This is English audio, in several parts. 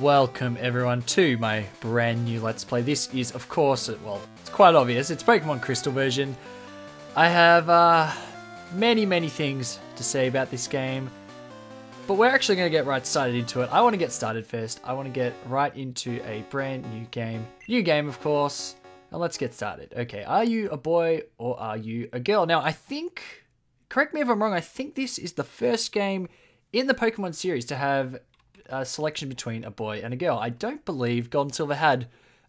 Welcome everyone to my brand new Let's Play. This is, of course, well, it's quite obvious, it's Pokemon Crystal version. I have many things to say about this game, but we're actually going to get right started into it. I want to get started first. I want to get right into a brand new game. New game, of course, and let's get started. Okay, are you a boy or are you a girl? Now, I think, correct me if I'm wrong, I think this is the first game in the Pokemon series to have a selection between a boy and a girl. I don't believe Gold and Silver had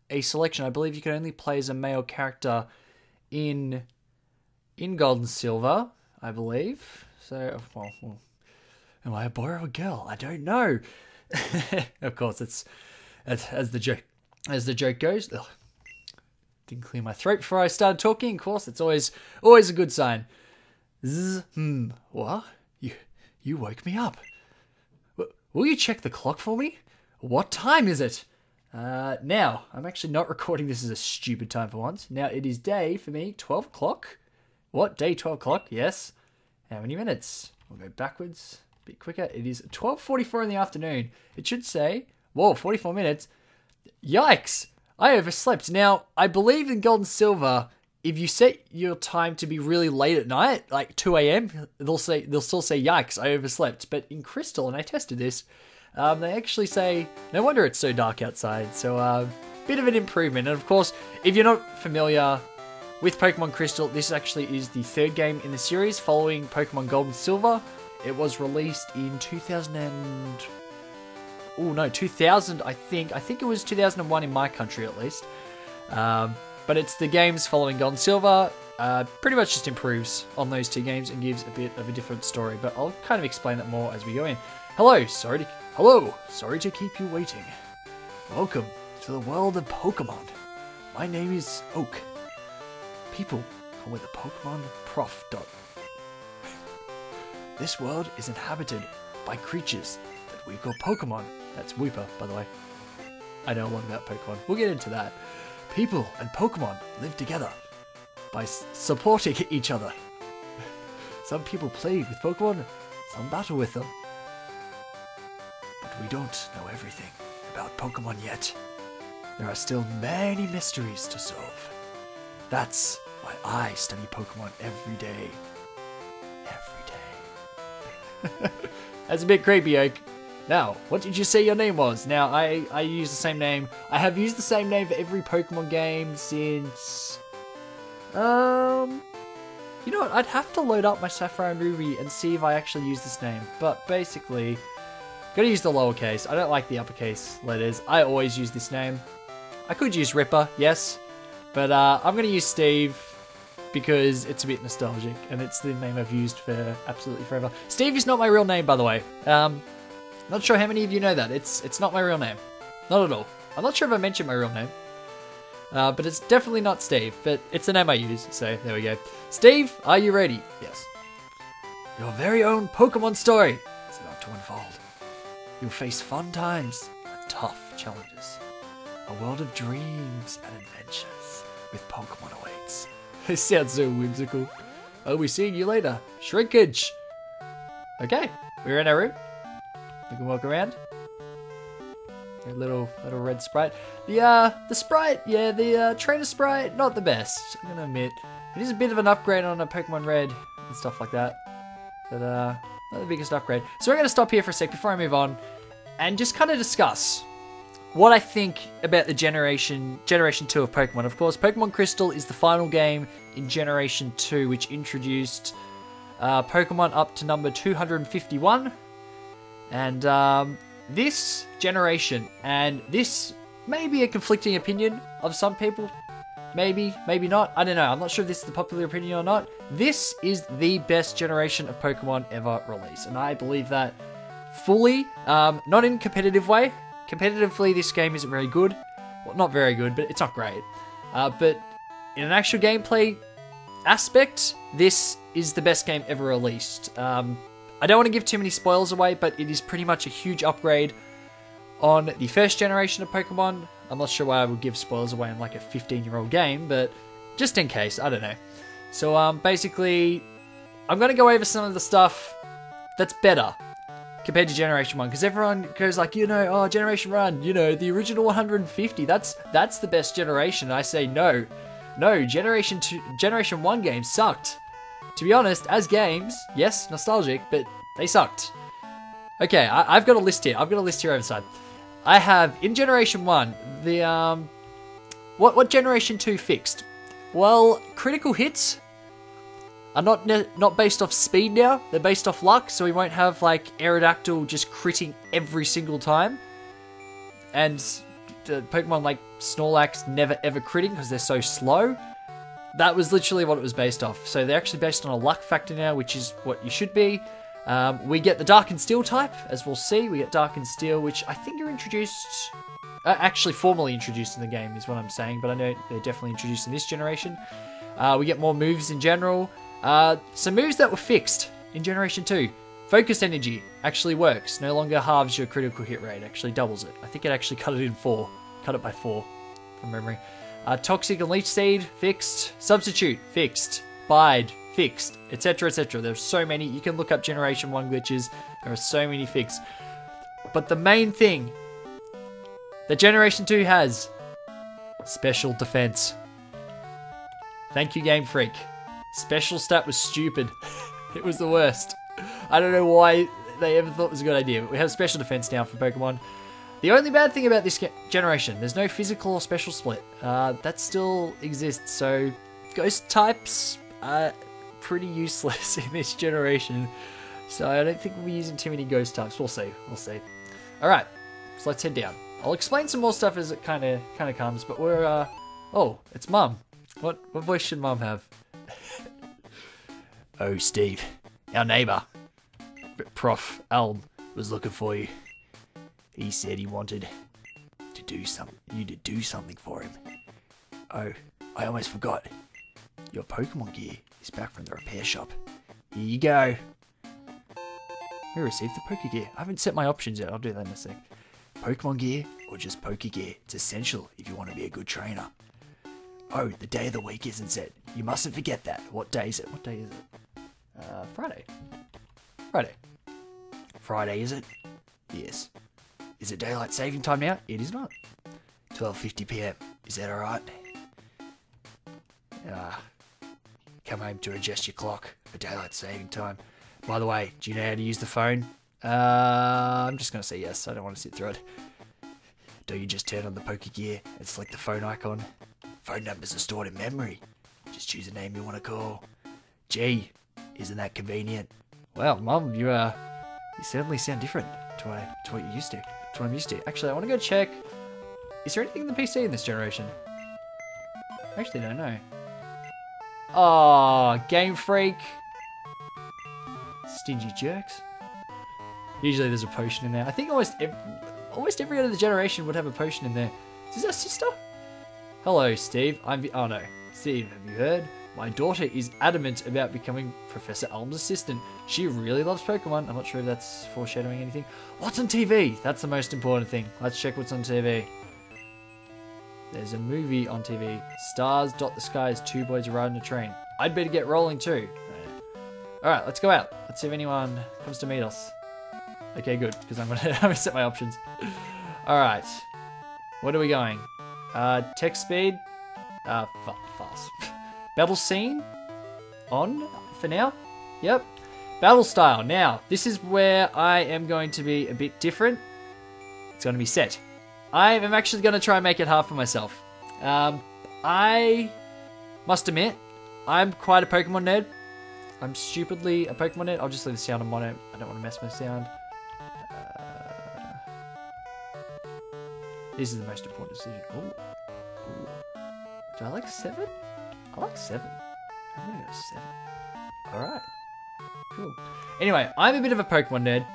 a selection. I believe you could only play as a male character in Gold and Silver, I believe. So, well, am I a boy or a girl? I don't know. Of course, it's as the joke goes. Ugh, didn't clear my throat before I started talking. Of course, it's always a good sign. What? You woke me up. Will you check the clock for me? What time is it? Now, I'm actually not recording this as a stupid time for once. Now, it is day for me, 12 o'clock. What? Day 12 o'clock? Yes. How many minutes? We'll go backwards a bit quicker. It is 12:44 in the afternoon. It should say, whoa, 44 minutes. Yikes! I overslept. Now, I believe in Gold and Silver, if you set your time to be really late at night, like 2 a.m., they'll still say, yikes, I overslept. But in Crystal, and I tested this, they actually say, no wonder it's so dark outside. So, bit of an improvement. And of course, if you're not familiar with Pokemon Crystal, this actually is the third game in the series following Pokemon Gold and Silver. It was released in 2000, I think. I think it was 2001 in my country, at least. But it's the games following Gold and Silver, pretty much just improves on those two games and gives a bit of a different story. But I'll kind of explain that more as we go in. Hello, sorry to keep you waiting. Welcome to the world of Pokemon. My name is Oak. People call me the Pokemon Prof. This world is inhabited by creatures that we call Pokemon. That's Weeper, by the way. I know a lot about Pokemon. We'll get into that. People and Pokemon live together by supporting each other. Some people play with Pokemon, some battle with them. But we don't know everything about Pokemon yet. There are still many mysteries to solve. That's why I study Pokemon every day. Every day. That's a bit creepy, Oak. Now, what did you say your name was? Now, I use the same name. I have used the same name for every Pokemon game since... You know what? I'd have to load up my Sapphire and Ruby and see if I actually use this name. But basically, gotta use the lowercase. I don't like the uppercase letters. I always use this name. I could use Ripper, yes. But I'm gonna use Steve because it's a bit nostalgic. And it's the name I've used for absolutely forever. Steve is not my real name, by the way. Not sure how many of you know that. It's not my real name. Not at all. I'm not sure if I mentioned my real name. But it's definitely not Steve. But it's the name I use. So, there we go. Steve, are you ready? Yes. Your very own Pokemon story is about to unfold. You'll face fun times and tough challenges. A world of dreams and adventures with Pokemon awaits. This sounds so whimsical. I'll be seeing you later. Shrinkage! Okay, we're in our room. We can walk around. A little red sprite. The sprite, yeah, the trainer sprite, not the best. I'm gonna admit, it is a bit of an upgrade on a Pokemon Red and stuff like that. But not the biggest upgrade. So we're gonna stop here for a sec before I move on, and just kind of discuss what I think about the Generation 2 of Pokemon. Of course, Pokemon Crystal is the final game in Generation 2, which introduced Pokemon up to number 251. And this generation, and this may be a conflicting opinion of some people, maybe not, I don't know, I'm not sure if this is the popular opinion or not. This is the best generation of Pokemon ever released, and I believe that fully, not in a competitive way. Competitively, this game isn't very good. Well, not very good, but it's not great. But in an actual gameplay aspect, this is the best game ever released. I don't want to give too many spoilers away, but it is pretty much a huge upgrade on the first generation of Pokemon. I'm not sure why I would give spoilers away in like a 15-year-old game, but just in case, I don't know. So basically, I'm going to go over some of the stuff that's better compared to Generation 1, because everyone goes like, oh, Generation 1, the original 150, that's the best generation. And I say no, Generation 1 games sucked. To be honest, as games, yes, nostalgic, but they sucked. Okay, I've got a list here. I've got a list here overside. I have, in Generation 1, the, what Generation 2 fixed? Well, critical hits are not based off speed now. They're based off luck, so we won't have, like, Aerodactyl just critting every single time. And the Pokemon like Snorlax never ever critting because they're so slow. That was literally what it was based off. So they're actually based on a luck factor now, which is what you should be. We get the Dark and Steel type, as we'll see. We get Dark and Steel, which I think are introduced... actually formally introduced in the game is what I'm saying, but I know they're definitely introduced in this generation. We get more moves in general. Some moves that were fixed in Generation 2. Focus Energy actually works. No longer halves your critical hit rate, actually doubles it. I think it actually cut it by 4 from memory. Toxic and Leech Seed, fixed. Substitute, fixed. Bide, fixed, etc, etc. There's so many. You can look up Generation 1 glitches. There are so many fixed. But the main thing that Generation 2 has, Special Defense. Thank you, Game Freak. Special stat was stupid. It was the worst. I don't know why they ever thought it was a good idea, but we have Special Defense now for Pokemon. The only bad thing about this generation, there's no physical or special split. That still exists, so Ghost types are pretty useless in this generation. So I don't think we'll be using too many Ghost types. We'll see. Alright, so let's head down. I'll explain some more stuff as it kind of comes, but we're, oh, it's Mum. What voice should Mum have? Oh, Steve, our neighbour, Prof. Elm, was looking for you. He said he wanted to do something for him. Oh, I almost forgot. Your Pokemon gear is back from the repair shop. Here you go. We received the Poké Gear. I haven't set my options yet. I'll do that in a sec. Pokemon gear or just Poké Gear? It's essential if you want to be a good trainer. Oh, the day of the week isn't set. You mustn't forget that. What day is it? Friday. Friday, is it? Yes. Is it daylight saving time now? It is not. 12:50 PM. Is that alright? Come home to adjust your clock for daylight saving time. By the way, do you know how to use the phone? I'm just going to say yes. I don't want to sit through it. Don't you just turn on the Poké Gear and select the phone icon? Phone numbers are stored in memory. Just choose a name you want to call. Gee, isn't that convenient? Well, Mum, you certainly sound different to what you're used to. To what I'm used to. Actually, I want to go check. Is there anything in the PC in this generation? I actually don't know. Oh, Game Freak. Stingy jerks. Usually there's a potion in there. I think almost every other generation would have a potion in there. Is that sister? Hello, Steve. Oh no. Steve, have you heard? My daughter is adamant about becoming Professor Elm's assistant. She really loves Pokemon. I'm not sure if that's foreshadowing anything. What's on TV? That's the most important thing. Let's check what's on TV. There's a movie on TV. Stars dot the sky as two boys are riding a train. I'd better get rolling too. Alright, let's go out. Let's see if anyone comes to meet us. Okay, good, because I'm gonna set my options. Alright. What are we going? Text speed? Fast. Battle scene? On for now? Yep. Battle style. Now, this is where I am going to be a bit different. It's going to be set. I am actually going to try and make it hard for myself. I must admit, I'm quite a Pokemon nerd. I'm stupidly a Pokemon nerd. I'll just leave the sound on mono. I don't want to mess with the sound. This is the most important decision. Ooh. Do I like 7? I like 7. I'm gonna go 7. Alright. Cool. Anyway, I'm a bit of a Pokemon nerd.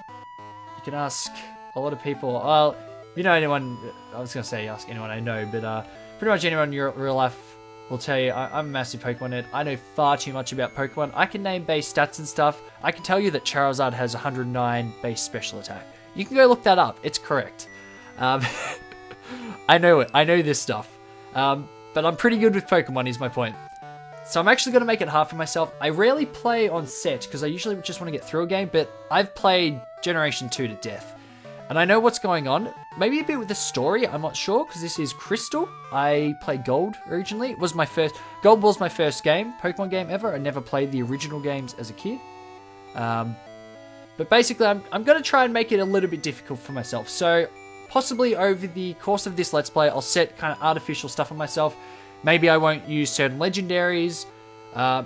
You can ask a lot of people. Well, if you know anyone, I was gonna say ask anyone I know, but pretty much anyone in your real life will tell you I'm a massive Pokemon nerd. I know far too much about Pokemon. I can name base stats and stuff. I can tell you that Charizard has 109 base special attack. You can go look that up. It's correct. I know it. I know this stuff. But I'm pretty good with Pokemon is my point. So I'm actually going to make it hard for myself. I rarely play on set because I usually just want to get through a game, but I've played Generation 2 to death. And I know what's going on. Maybe a bit with the story, I'm not sure, because this is Crystal. I played Gold originally. Gold was my first game, Pokemon game ever. I never played the original games as a kid. But basically, I'm going to try and make it a little bit difficult for myself. So possibly over the course of this Let's Play, I'll set kind of artificial stuff on myself. Maybe I won't use certain legendaries.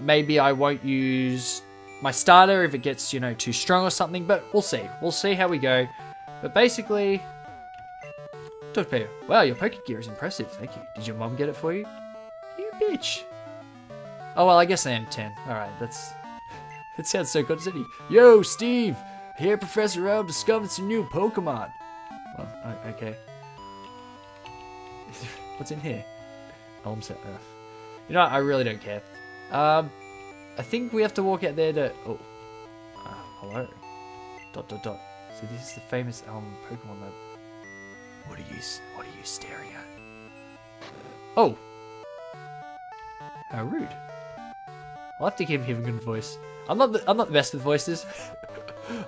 Maybe I won't use my starter if it gets, you know, too strong or something. But we'll see. We'll see how we go. But basically, wow, your Pokegear is impressive. Thank you. Did your mom get it for you? You bitch. Oh, well, I guess I am 10. Alright, that sounds so good, doesn't he? Yo, Steve! Here Professor L discovered some new Pokemon. Well, okay. What's in here? Elm set Earth. You know what? I really don't care. I think we have to walk out there to... Oh. Hello. ... So this is the famous Pokemon Lab. What are you staring at? Oh! How rude. I'll have to keep him a good voice. I'm not the best with voices.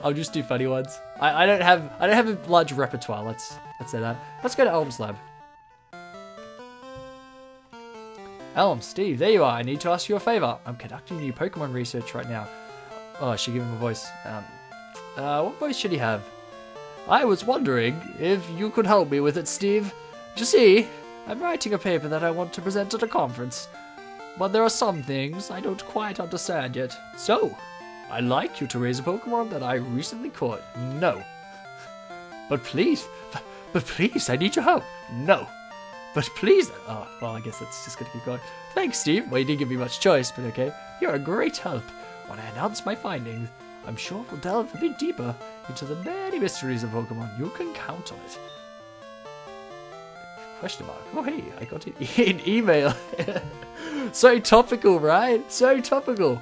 I'll just do funny ones. I don't have a large repertoire. Let's say that. Let's go to Elm's lab. Elm, Steve, there you are. I need to ask you a favor. I'm conducting new Pokemon research right now. Oh, I should give him a voice. What voice should he have? I was wondering if you could help me with it, Steve. You see, I'm writing a paper that I want to present at a conference, but there are some things I don't quite understand yet. So, I'd like you to raise a Pokemon that I recently caught. No. But please, I need your help. No. But please. Oh, well, I guess that's just gonna keep going. Thanks, Steve. Well, you didn't give me much choice, but okay. You're a great help. When I announce my findings, I'm sure we'll delve a bit deeper into the many mysteries of Pokemon. You can count on it. Question mark. Oh, hey, I got it in email. So topical, right? So topical.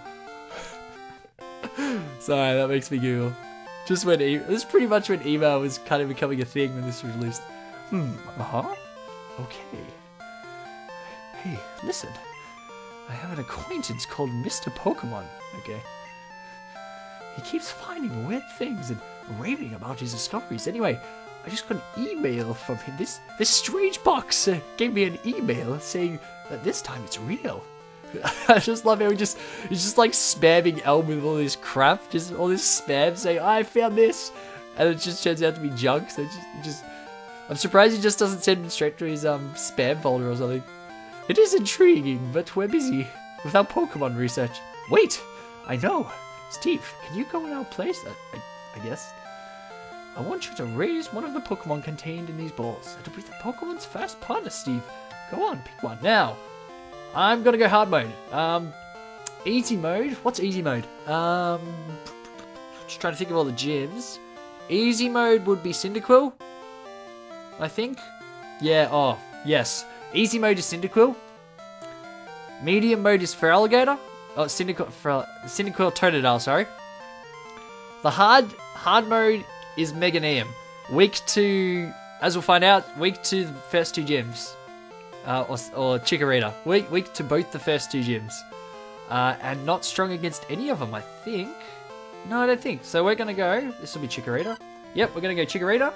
Sorry, that makes me giggle. Just when this is pretty much when email was kind of becoming a thing when this was released. Okay. Hey, listen. I have an acquaintance called Mr. Pokemon. Okay. He keeps finding weird things and raving about his discoveries. Anyway, I just got an email from him. This strange box gave me an email saying that this time it's real. I just love how he's just like spamming Elm with all this crap, just all this spam saying, I found this, and it just turns out to be junk. So I'm surprised he just doesn't send him straight to his spam folder or something. It is intriguing, but we're busy with our Pokemon research. Wait, I know. Steve, can you go in our place? I guess. I want you to raise one of the Pokemon contained in these balls. It'll be the Pokemon's first partner, Steve. Go on, pick one. Now, I'm gonna go hard mode. Easy mode? What's easy mode? Just trying to think of all the gyms. Easy mode would be Cyndaquil, I think. Yeah, oh, yes. Easy mode is Cyndaquil. Medium mode is Feraligatr. Oh, Cyndaquil Totodile, sorry. The hard mode is Meganium. Weak to, as we'll find out, weak to the first two gyms. Or Chikorita. Weak to both the first two gyms. And not strong against any of them, I think. No, I don't think. So we're going to go, this will be Chikorita. Yep, we're going to go Chikorita.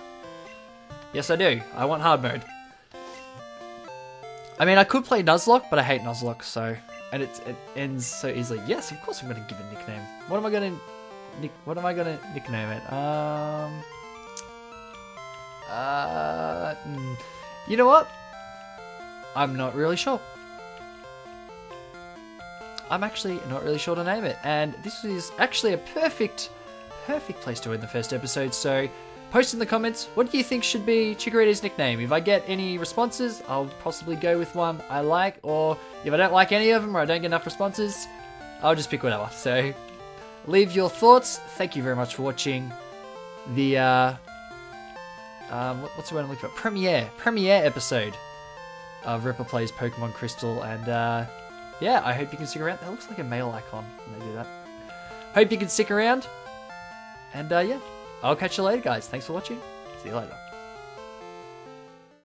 Yes, I do. I want hard mode. I mean, I could play Nuzlocke, but I hate Nuzlocke, so... And it ends so easily. Yes, of course I'm going to give a nickname. What am I going to nickname it? You know what? I'm not really sure. I'm actually not really sure to name it. And this is actually a perfect place to end the first episode. So post in the comments, what do you think should be Chikorita's nickname? If I get any responses, I'll possibly go with one I like, or if I don't like any of them or I don't get enough responses, I'll just pick whatever. So leave your thoughts. Thank you very much for watching the what's the word I'm looking for? Premiere episode of Ripper Plays Pokemon Crystal, and yeah, I hope you can stick around. That looks like a mail icon when they do that. Hope you can stick around, and yeah, I'll catch you later, guys. Thanks for watching. See you later.